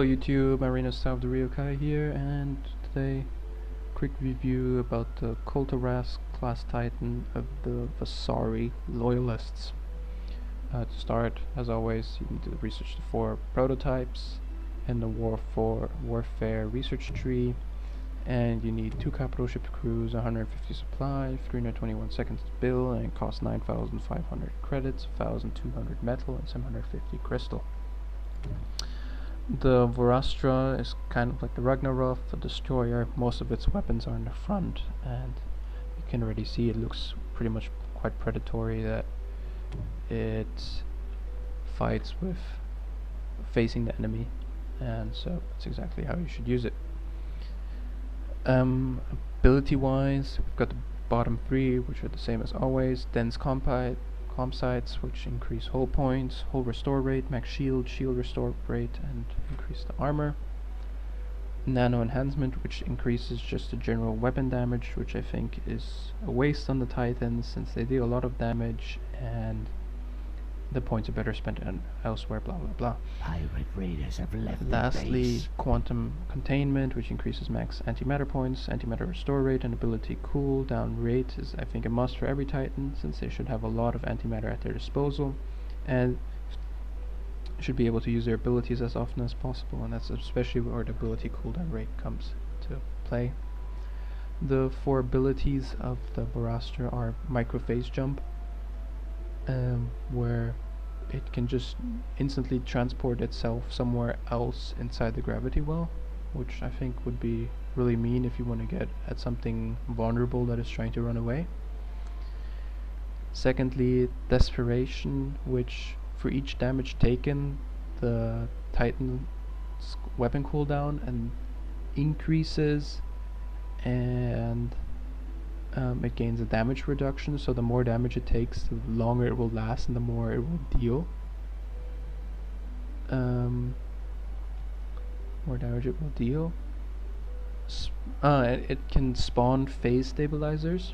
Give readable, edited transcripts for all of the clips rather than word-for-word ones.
Hello YouTube, Marinus Tau of the Ryokai here, and today quick review about the Cultoras class titan of the Vasari Loyalists. To start, as always, you need to research the 4 prototypes and the warfare research tree, and you need 2 capital ship crews, 150 supply, 321 seconds to build, and it costs 9,500 credits, 1,200 metal, and 750 crystal. The Vorastra is kind of like the Ragnarok, the destroyer. Most of its weapons are in the front, and you can already see it looks pretty much quite predatory, that it fights with facing the enemy, and so that's exactly how you should use it. Ability wise, we've got the bottom 3, which are the same as always. Dense Comsites, which increase hull points, hull restore rate, max shield, shield restore rate, and increase the armor. Nano enhancement, which increases just the general weapon damage, which I think is a waste on the Titans since they deal a lot of damage and the points are better spent elsewhere, blah blah blah. Pirate raiders have left Lastly, base. quantum containment, which increases max antimatter points, antimatter restore rate, and ability cooldown rate is, I think, a must for every Titan, since they should have a lot of antimatter at their disposal and should be able to use their abilities as often as possible, and that's especially where the ability cooldown rate comes to play. The 4 abilities of the Vorastra are micro phase jump, where it can just instantly transport itself somewhere else inside the gravity well, which I think would be really mean if you want to get at something vulnerable that is trying to run away. Secondly, desperation, which for each damage taken, the Titan's weapon cooldown and increases, and it gains a damage reduction, so the more damage it takes, the longer it will last and the more it will deal. More damage it will deal. It can spawn phase stabilizers,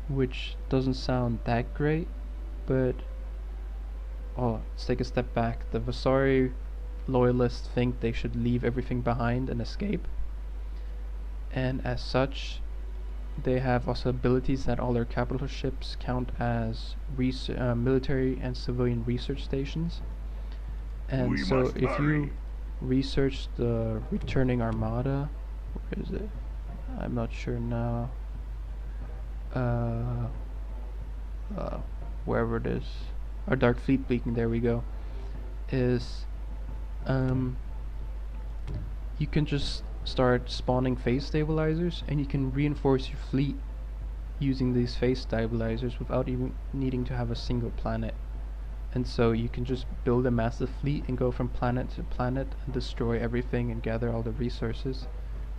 which doesn't sound that great, but let's take a step back. The Vasari Loyalists think they should leave everything behind and escape, and as such they have also abilities that all their capital ships count as military and civilian research stations. And so if you research the returning armada, where is it? I'm not sure now. Wherever it is, our Dark Fleet Beacon, there we go, is you can just start spawning phase stabilizers, and you can reinforce your fleet using these phase stabilizers without even needing to have a single planet. And so you can just build a massive fleet and go from planet to planet and destroy everything and gather all the resources,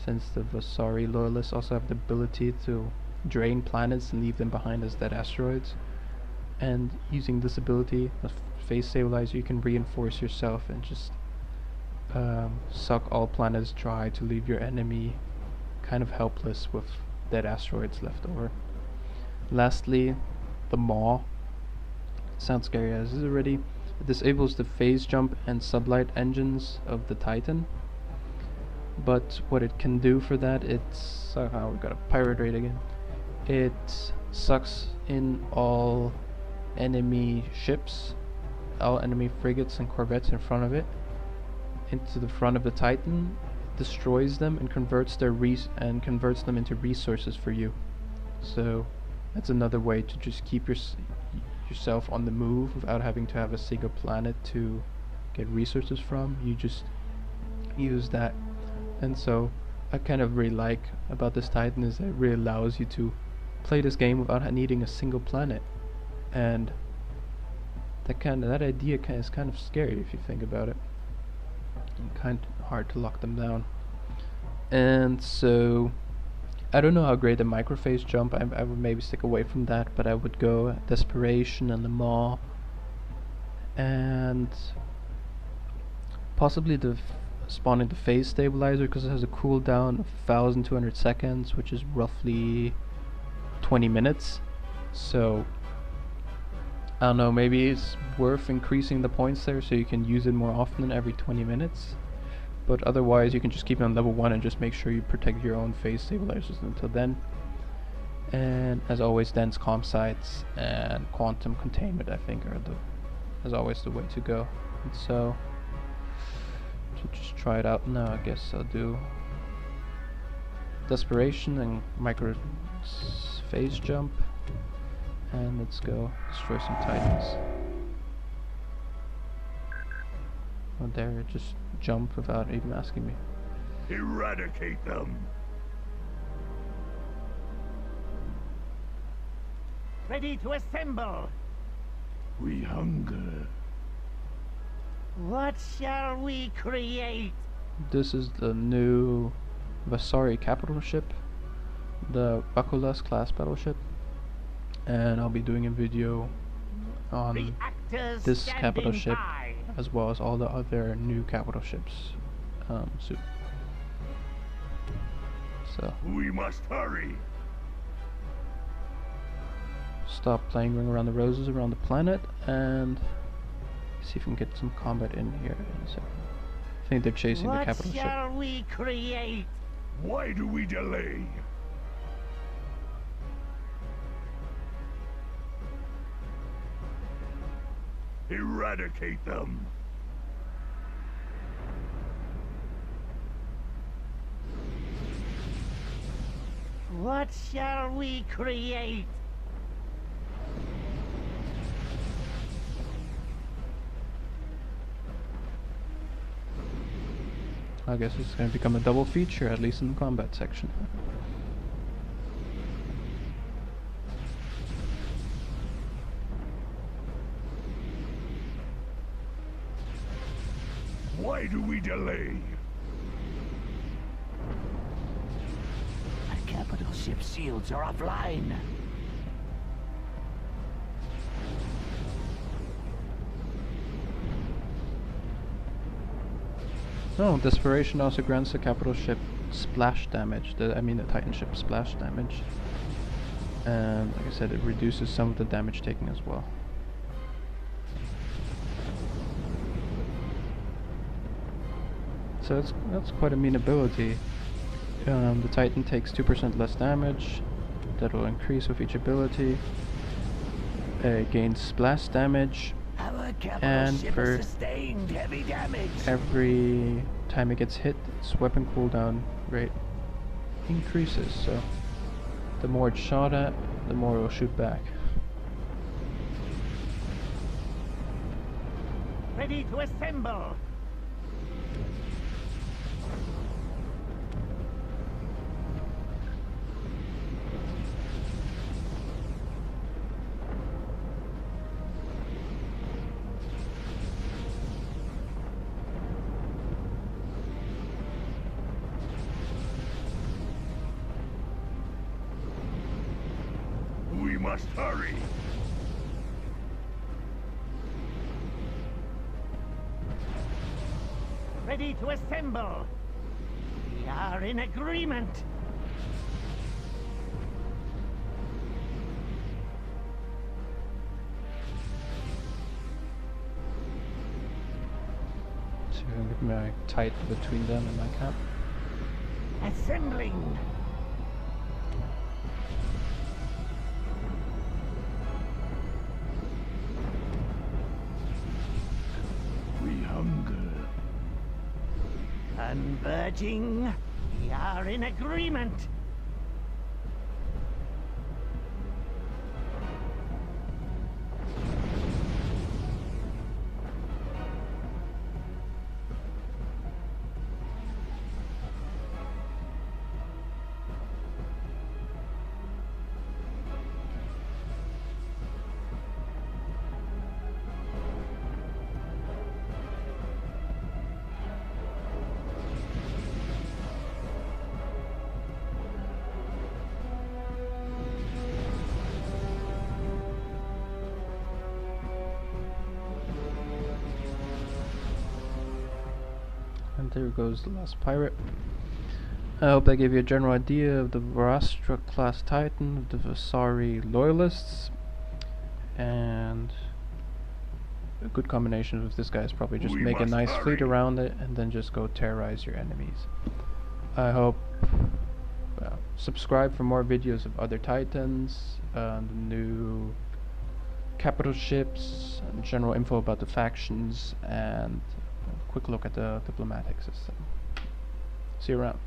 since the Vasari Loyalists also have the ability to drain planets and leave them behind as dead asteroids. And using this ability of phase stabilizer, you can reinforce yourself and just suck all planets dry to leave your enemy kind of helpless with dead asteroids left over. Lastly, the Maw. Sounds scary as is already. It disables the phase jump and sublight engines of the Titan, but what it can do for that, it's we got a pirate raid again. It sucks in all enemy ships, all enemy frigates and corvettes in front of it, into the front of the Titan, destroys them, and converts them into resources for you. So that's another way to just keep yourself on the move without having to have a single planet to get resources from. You just use that. And so I kind of really like about this Titan is that it really allows you to play this game without needing a single planet, and that idea is kind of scary if you think about it. Kind of hard to lock them down. And so I don't know how great the microphase jump, I would maybe stick away from that, but I would go desperation and the Maw, and possibly spawning the phase stabilizer, because it has a cooldown of 1,200 seconds, which is roughly 20 minutes. So I don't know, maybe it's worth increasing the points there so you can use it more often than every 20 minutes. But otherwise, you can just keep it on level 1 and just make sure you protect your own phase stabilizers until then. And as always, dense comp sites and quantum containment, I think, are as always the way to go. And so to just try it out now, I guess I'll do desperation and micro phase jump, and let's go destroy some titans. Oh, there, it just jumped without even asking me. Eradicate them! Ready to assemble! We hunger. What shall we create? This is the new Vasari capital ship, the Bakulas class battleship, and I'll be doing a video on Reactors this capital ship by. as well as all the other new capital ships soon. So We must hurry. stop playing Ring Around the Roses around the planet and see if we can get some combat in here in a second. I think they're chasing the capital ship. What shall we create? Why do we delay? Eradicate them. What shall we create? I guess it's going to become a double feature, at least in the combat section. Why do we delay? The capital ship shields are offline. No, Desperation also grants the capital ship splash damage, the Titan ship splash damage. And like I said, it reduces some of the damage taken as well. So that's quite a mean ability. The Titan takes 2% less damage. That will increase with each ability. It gains splash damage. Our capital And ship for has sustained heavy damage. Every time it gets hit, its weapon cooldown rate increases. So the more it's shot at, the more it will shoot back. Ready to assemble. We must hurry. Ready to assemble. We are in agreement. So I'm gonna get my Titan between them and my cap. Assembling. We hunger. Converging. We are in agreement. And there goes the last pirate. I hope that gave you a general idea of the Vorastra class Titan, of the Vasari Loyalists, and a good combination with this guy is probably just We make a must nice fleet hurry. around it and then just go terrorize your enemies. I hope subscribe for more videos of other Titans, the new capital ships, and general info about the factions, and a quick look at the diplomatic system. See you around.